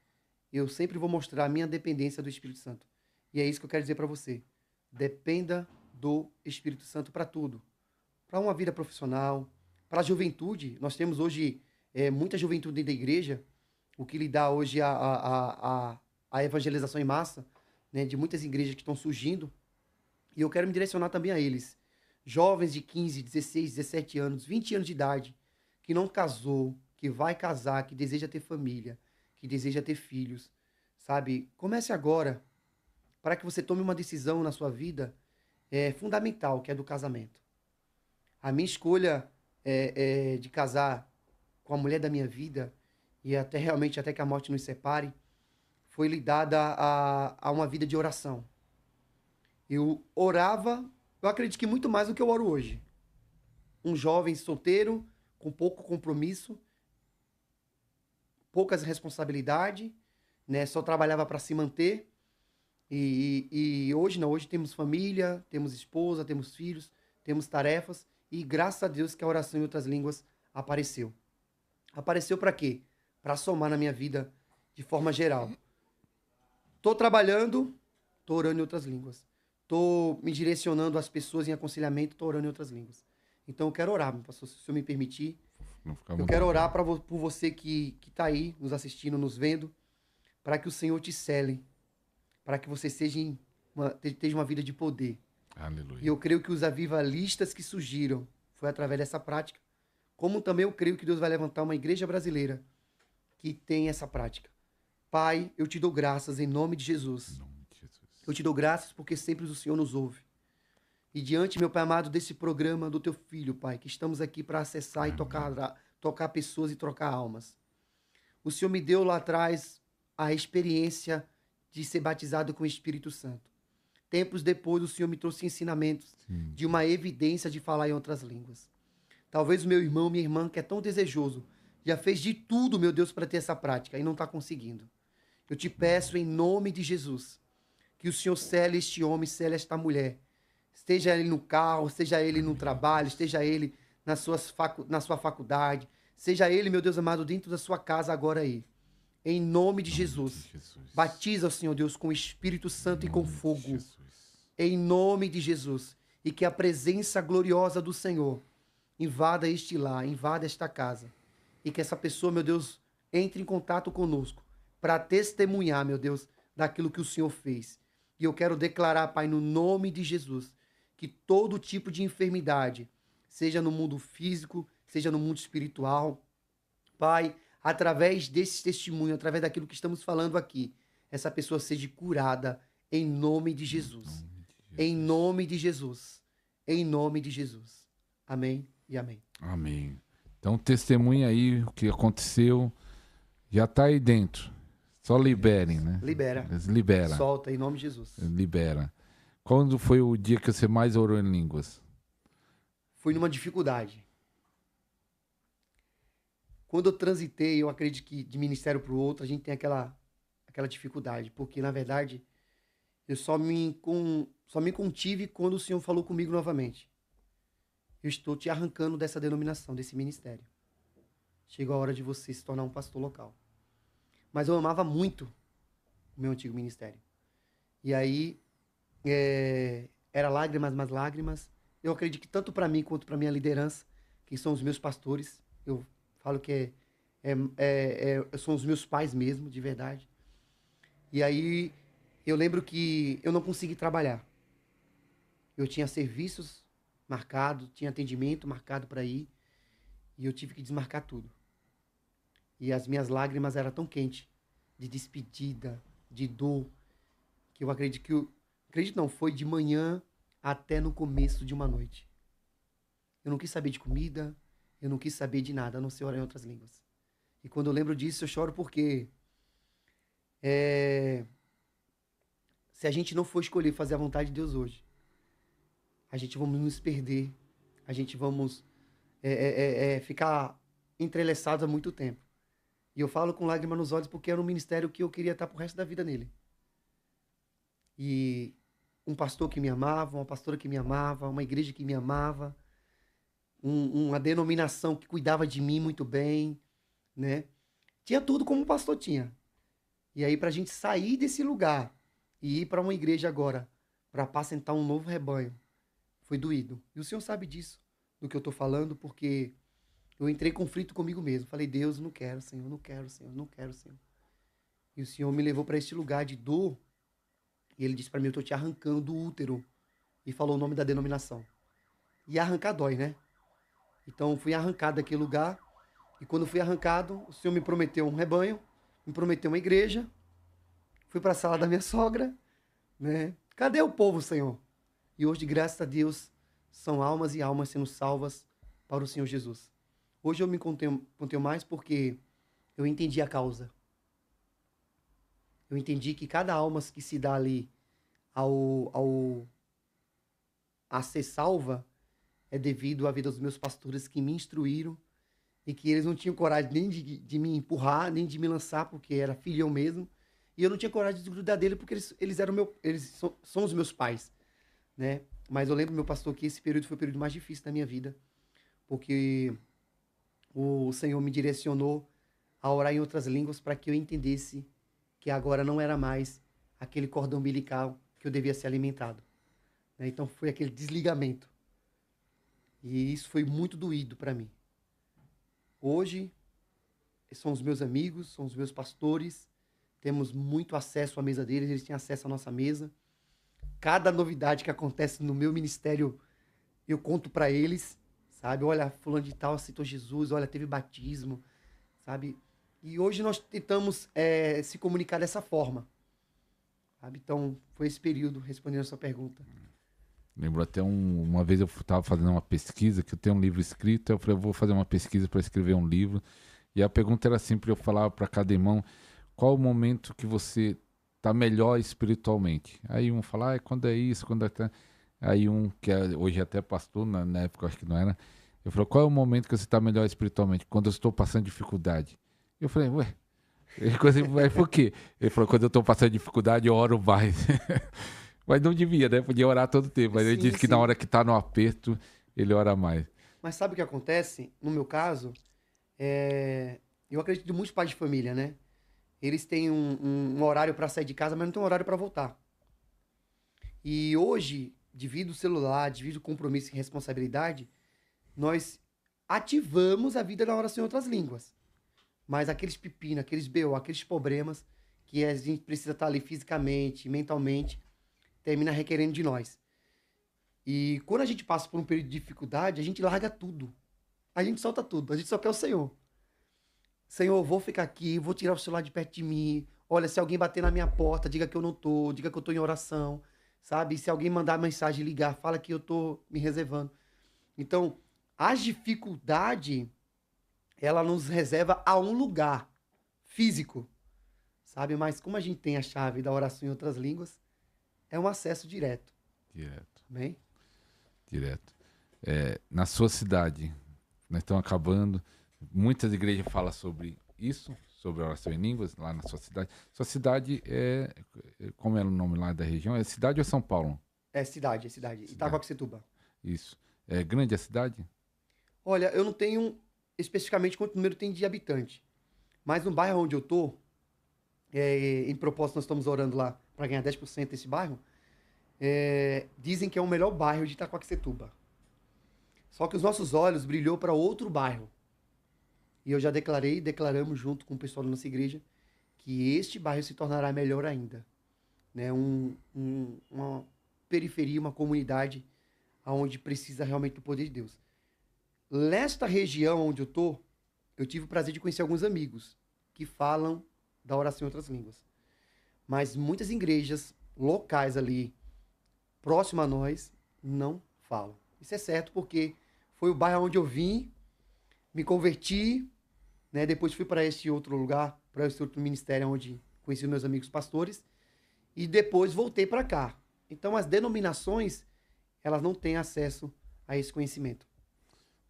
eu sempre vou mostrar a minha dependência do Espírito Santo. E é isso que eu quero dizer para você. Dependa do Espírito Santo para tudo. Para uma vida profissional, para a juventude. Nós temos hoje muita juventude dentro da igreja, o que lhe dá hoje a evangelização em massa, né, de muitas igrejas que estão surgindo. E eu quero me direcionar também a eles. Jovens de 15, 16, 17 anos, 20 anos de idade, que não casou, que vai casar, que deseja ter família, que deseja ter filhos, sabe? Comece agora, para que você tome uma decisão na sua vida fundamental, que é do casamento. A minha escolha de casar com a mulher da minha vida, e até realmente até que a morte nos separe, foi lidada a uma vida de oração. Eu orava, eu acredito que muito mais do que eu oro hoje. Um jovem solteiro, com pouco compromisso, poucas responsabilidades, né? Só trabalhava para se manter. E hoje não, hoje temos família, temos esposa, temos filhos, temos tarefas. E graças a Deus que a oração em outras línguas apareceu. Apareceu para quê? Para somar na minha vida de forma geral. Tô trabalhando, tô orando em outras línguas. Tô me direcionando às pessoas em aconselhamento, tô orando em outras línguas. Então eu quero orar, meu pastor, se o senhor me permitir. Eu quero orar por você que está aí, nos assistindo, nos vendo, para que o Senhor te cele, para que você esteja uma vida de poder. Aleluia. E eu creio que os avivalistas que surgiram foi através dessa prática, como também eu creio que Deus vai levantar uma igreja brasileira que tem essa prática. Pai, eu te dou graças em nome de Jesus. Eu te dou graças porque sempre o Senhor nos ouve. E diante, meu Pai amado, desse programa do teu filho, Pai, que estamos aqui para acessar e tocar pessoas e trocar almas. O Senhor me deu lá atrás a experiência de ser batizado com o Espírito Santo. Tempos depois, o Senhor me trouxe ensinamentos de uma evidência de falar em outras línguas. Talvez o meu irmão, minha irmã, que é tão desejoso, já fez de tudo, meu Deus, para ter essa prática e não está conseguindo. Eu te peço em nome de Jesus que o Senhor cele este homem, cele esta mulher. Esteja ele no carro, seja ele no trabalho, esteja ele na sua faculdade, seja ele, meu Deus amado, dentro da sua casa agora aí. Em nome de Jesus. Batiza, Senhor Deus, com o Espírito Santo e com fogo. Em nome de Jesus. E que a presença gloriosa do Senhor invada este lar, invada esta casa. E que essa pessoa, meu Deus, entre em contato conosco para testemunhar, meu Deus, daquilo que o Senhor fez. E eu quero declarar, Pai, no nome de Jesus, que todo tipo de enfermidade, seja no mundo físico, seja no mundo espiritual, Pai, através desse testemunho, através daquilo que estamos falando aqui, essa pessoa seja curada em nome de Jesus. Em nome de Jesus. Em nome de Jesus. Amém e amém. Amém. Então, testemunha aí o que aconteceu. Já está aí dentro. Só liberem, né? Libera. Solta em nome de Jesus. Libera. Quando foi o dia que você mais orou em línguas? Fui numa dificuldade. Quando eu transitei, eu acredito que de ministério para o outro, a gente tem aquela dificuldade. Porque, na verdade, eu só me contive quando o Senhor falou comigo novamente. Eu estou te arrancando dessa denominação, desse ministério. Chegou a hora de você se tornar um pastor local. Mas eu amava muito o meu antigo ministério. E aí, era lágrimas, mais lágrimas. Eu acredito que tanto para mim quanto para minha liderança, que são os meus pastores, eu falo que são os meus pais mesmo, de verdade. E aí, eu lembro que eu não consegui trabalhar. Eu tinha serviços marcados, tinha atendimento marcado para ir, e eu tive que desmarcar tudo. E as minhas lágrimas eram tão quentes, de despedida, de dor, que eu acredito foi de manhã até no começo de uma noite. Eu não quis saber de comida, eu não quis saber de nada, a não ser orar em outras línguas. E quando eu lembro disso, eu choro porque se a gente não for escolher fazer a vontade de Deus hoje, a gente vamos nos perder, a gente vamos ficar entrelaçados há muito tempo. E eu falo com lágrimas nos olhos porque era um ministério que eu queria estar pro resto da vida nele. E um pastor que me amava, uma pastora que me amava, uma igreja que me amava, uma denominação que cuidava de mim muito bem, né? Tinha tudo como o pastor tinha. E aí, pra gente sair desse lugar e ir para uma igreja agora, para apacentar um novo rebanho, foi doído. E o Senhor sabe disso, do que eu tô falando, porque eu entrei em conflito comigo mesmo. Falei, Deus, não quero, Senhor, não quero, Senhor, não quero, Senhor. E o Senhor me levou para este lugar de dor. E ele disse para mim, eu tô te arrancando do útero. E falou o nome da denominação. E arrancar dói, né? Então fui arrancado daquele lugar. E quando fui arrancado, o Senhor me prometeu um rebanho, me prometeu uma igreja. Fui para a sala da minha sogra, né? Cadê o povo, Senhor? E hoje, graças a Deus, são almas e almas sendo salvas para o Senhor Jesus. Hoje eu me contenho mais porque eu entendi a causa. Eu entendi que cada alma que se dá ali a ser salva é devido à vida dos meus pastores que me instruíram e que eles não tinham coragem nem de me empurrar, nem de me lançar, porque era filhão mesmo. E eu não tinha coragem de grudar dele porque eles são os meus pais, né? Mas eu lembro, meu pastor, que esse período foi o período mais difícil da minha vida, porque o Senhor me direcionou a orar em outras línguas para que eu entendesse que agora não era mais aquele cordão umbilical que eu devia ser alimentado, né? Então foi aquele desligamento. E isso foi muito doído para mim. Hoje, são os meus amigos, são os meus pastores, temos muito acesso à mesa deles, eles têm acesso à nossa mesa. Cada novidade que acontece no meu ministério, eu conto para eles, sabe? Olha, fulano de tal aceitou Jesus, olha, teve batismo, sabe? E hoje nós tentamos se comunicar dessa forma, sabe? Então, foi esse período, respondendo a sua pergunta. Lembro até uma vez eu estava fazendo uma pesquisa, que eu tenho um livro escrito, eu falei, eu vou fazer uma pesquisa para escrever um livro. E a pergunta era sempre, eu falava para cada irmão, qual o momento que você está melhor espiritualmente? Aí um fala, quando é isso, quando é... Aí um, que hoje é até pastor, na época eu acho que não era, eu falei, qual é o momento que você está melhor espiritualmente? Quando eu estou passando dificuldade. Eu falei, ué, por quê? Ele falou, quando eu estou passando dificuldade, eu oro mais. Mas não devia, né? Podia orar todo tempo. Mas ele disse que na hora que está no aperto, ele ora mais. Mas sabe o que acontece? No meu caso, eu acredito em muitos pais de família, né? Eles têm um horário para sair de casa, mas não tem um horário para voltar. E hoje, devido ao celular, devido ao compromisso e responsabilidade, nós ativamos a vida na oração em outras línguas. Mas aqueles pepinos, aqueles BO, aqueles problemas que a gente precisa estar ali fisicamente, mentalmente, termina requerendo de nós. E quando a gente passa por um período de dificuldade, a gente larga tudo. A gente solta tudo. A gente só quer o Senhor. Senhor, eu vou ficar aqui, vou tirar o celular de perto de mim. Olha, se alguém bater na minha porta, diga que eu não tô, diga que eu tô em oração, sabe? Se alguém mandar mensagem, ligar, fala que eu tô me reservando. Então, as dificuldades, ela nos reserva a um lugar físico, sabe? Mas como a gente tem a chave da oração em outras línguas, é um acesso direto. Direto. Amém? Direto. Na sua cidade, nós estamos acabando, muitas igrejas falam sobre isso, sobre a oração em línguas, lá na sua cidade. Sua cidade como era o nome lá da região? É cidade ou é São Paulo? É cidade. Itacoaxetuba. Isso. É grande a cidade? Olha, eu não tenho especificamente quanto número tem de habitante, mas no bairro onde eu tô, em propósito nós estamos orando lá para ganhar 10% desse bairro, dizem que é o melhor bairro de Itacoaxetuba. Só que os nossos olhos brilhou para outro bairro. E eu já declaramos junto com o pessoal da nossa igreja, que este bairro se tornará melhor ainda. Né? Uma periferia, uma comunidade onde precisa realmente do poder de Deus. Nesta região onde eu tô, eu tive o prazer de conhecer alguns amigos que falam da oração em outras línguas. Mas muitas igrejas locais ali, próximo a nós, não falam. Isso é certo porque foi o bairro onde eu vim, me converti, né? Depois fui para este outro lugar, para esse outro ministério onde conheci meus amigos pastores, e depois voltei para cá. Então as denominações, elas não têm acesso a esse conhecimento.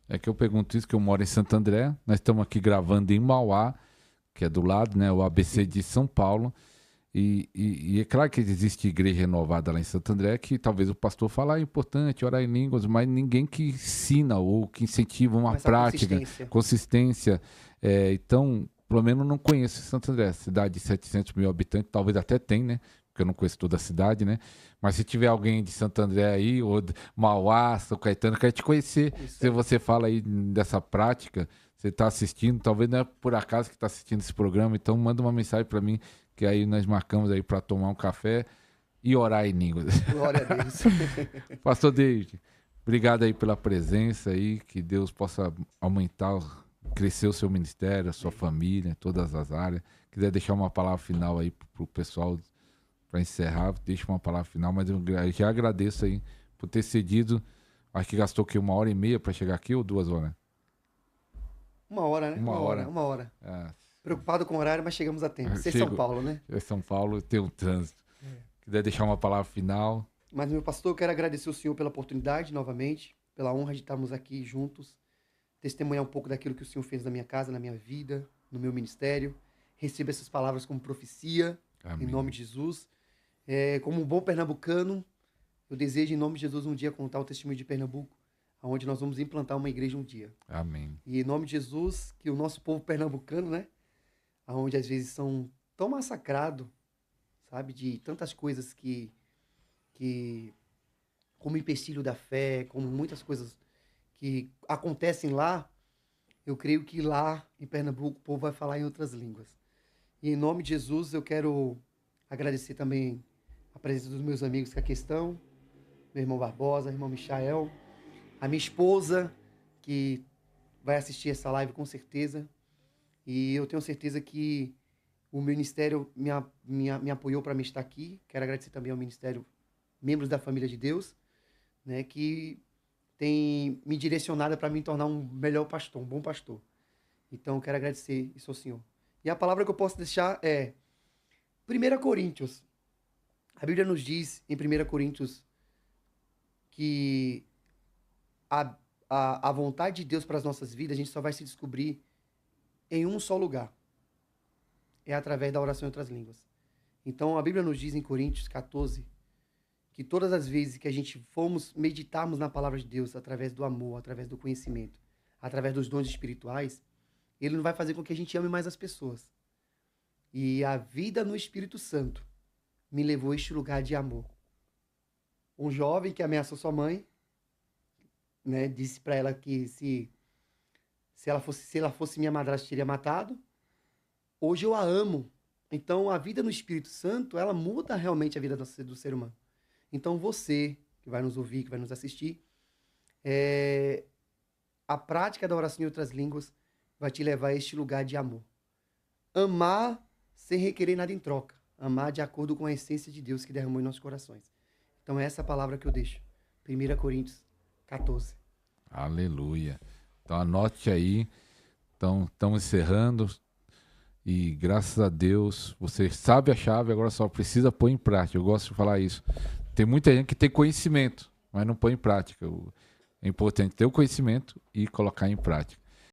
É que eu pergunto isso, que eu moro em Santo André, nós estamos aqui gravando em Mauá, que é do lado, né, o ABC de São Paulo, e é claro que existe igreja renovada lá em Santo André, que talvez o pastor fala, é importante orar em línguas, mas ninguém que ensina ou que incentiva uma Essa prática, consistência. Então, pelo menos não conheço Santo André, cidade de 700 mil habitantes, talvez até tem, né? Porque eu não conheço toda a cidade, né? Mas se tiver alguém de Santo André aí, ou de Mauá, São Caetano, quer te conhecer. Se você fala aí dessa prática, você está assistindo, talvez não é por acaso que está assistindo esse programa, então manda uma mensagem para mim, que aí nós marcamos aí para tomar um café e orar em línguas. Glória a Deus. Pastor David, obrigado aí pela presença aí, que Deus possa aumentar, crescer o seu ministério, a sua família, todas as áreas. Quiser deixar uma palavra final aí para o pessoal, para encerrar, deixa uma palavra final, mas eu já agradeço aí por ter cedido. Acho que gastou aqui 1h30 para chegar aqui ou 2 horas? 1 hora, né? 1 hora. Preocupado com o horário, mas chegamos a tempo. Você é São Paulo, né? É São Paulo, tem um trânsito. Quiser deixar uma palavra final. Mas, meu pastor, eu quero agradecer o senhor pela oportunidade, novamente, pela honra de estarmos aqui juntos, testemunhar um pouco daquilo que o senhor fez na minha casa, na minha vida, no meu ministério. Receba essas palavras como profecia, Amém. Em nome de Jesus. Como um bom pernambucano, eu desejo, em nome de Jesus, um dia contar o testemunho de Pernambuco, onde nós vamos implantar uma igreja um dia. Amém. E em nome de Jesus, que o nosso povo pernambucano, né, onde às vezes são tão massacrados, sabe, de tantas coisas que como empecilho da fé, como muitas coisas que acontecem lá, eu creio que lá em Pernambuco o povo vai falar em outras línguas. E em nome de Jesus eu quero agradecer também a presença dos meus amigos que aqui estão, meu irmão Barbosa, irmão Michael, a minha esposa, que vai assistir essa live com certeza. E eu tenho certeza que o ministério me apoiou para me estar aqui. Quero agradecer também ao ministério, membros da família de Deus, né, que tem me direcionado para me tornar um melhor pastor, um bom pastor. Então, quero agradecer isso ao Senhor. E a palavra que eu posso deixar é 1 Coríntios. A Bíblia nos diz, em 1 Coríntios, que a vontade de Deus para as nossas vidas, a gente só vai se descobrir em um só lugar. É através da oração em outras línguas. Então, a Bíblia nos diz em Coríntios 14, que todas as vezes que a gente meditarmos na palavra de Deus, através do amor, através do conhecimento, através dos dons espirituais, Ele não vai fazer com que a gente ame mais as pessoas. E a vida no Espírito Santo me levou a este lugar de amor. Um jovem que ameaçou sua mãe, né, disse para ela que se ela fosse minha madrasta, teria matado. Hoje eu a amo. Então, a vida no Espírito Santo, ela muda realmente a vida do ser humano. Então, você, que vai nos ouvir, que vai nos assistir, a prática da oração em outras línguas vai te levar a este lugar de amor. Amar sem requerer nada em troca. Amar de acordo com a essência de Deus que derramou em nossos corações. Então, é essa palavra que eu deixo. 1 Coríntios 14. Aleluia. Então, anote aí. Então, estamos encerrando. E graças a Deus, você sabe a chave, agora só precisa pôr em prática. Eu gosto de falar isso. Tem muita gente que tem conhecimento, mas não põe em prática. É importante ter o conhecimento e colocar em prática.